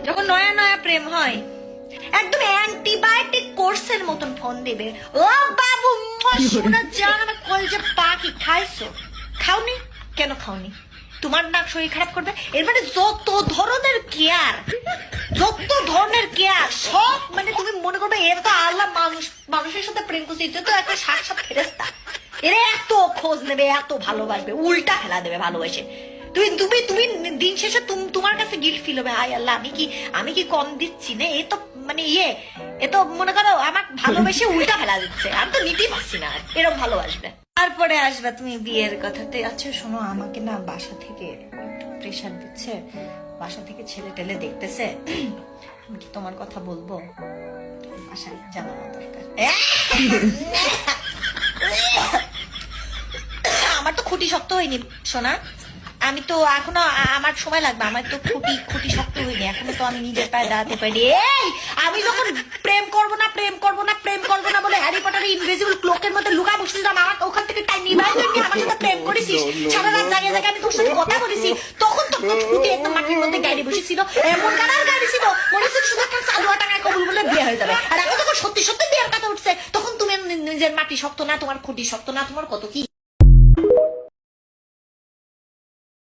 যখন নয়া নয়া প্রেম হয় একদম অ্যান্টিবায়োটিক কোর্সের মতন ফোন দেবে, ও বাবু শোনা জান আমার কলজে পাখি খাইছো? খাওনি? কেন খাওনি? তোমার না শরীর খারাপ করবে? এর মানে যত ধরনের কেয়ার, যত ধরনের কেয়ার সব মানে তুমি মনে করবে এর তো আল্লাহ মানুষের সাথে প্রেম করছে, এটা তো একটা সাক্ষাৎ ফেরেশতা। এরা এত খোঁজ নেবে, এত ভালোবাসবে, উল্টা ফেলা দেবে ভালোবেসে। তুমি তুমি তুমি দিন শেষে তোমার কাছে গিল্ট ফিল হবে, হায় আল্লাহ আমি কি কম দিচ্ছি না? এ তো মানে এ তো মনে করো আমার ভালোবেসে উল্টা ফেলা দিচ্ছে, আমি তো নিতেই পারছি না। এরকম ভালোবাসবে, তারপরে আসবে তুমি বিয়ের কথাতে। আচ্ছা শোনো, আমাকে না বাসা থেকে একটু প্রেশার দিচ্ছে, বাসা থেকে ছেলে টেলে দেখতেছে, আমি কি তোমার কথা বলবো? বাসায় জানানো দরকার। আমার তো খুঁটি শক্ত হয়নি সোনা, আমি তো এখনো, আমার সময় লাগবে, আমার তো খুঁটি শক্ত হয়নি এখনো, তো আমি নিজের পায়ে দাঁড়াতে পারি। এই আমি যখন প্রেম করবো না বলে হ্যারি পটারের ইনভিজিবল ক্লোকের মধ্যে লুকা বসছিলাম, আমার ওখান থেকে টাইম নিবাই করে আমার সাথে প্রেম করেছিস, সারা রাত জায়গায় জায়গায় আমি তোর সাথে কথা বলেছি, তখন তো খুঁটি একদম মাটির মধ্যে গাড়ি বসেছিল, এমন গাড়ার গাড়ি ছিল মনে হচ্ছে শুধু একটা চালুয়া টাকায় কবুল বলে বিয়ে হয়ে যাবে। আর এখন যখন সত্যি সত্যি বিয়ের কথা উঠছে, তখন তুমি নিজের মাটি শক্ত না, তোমার খুঁটি শক্ত না, তোমার কত কি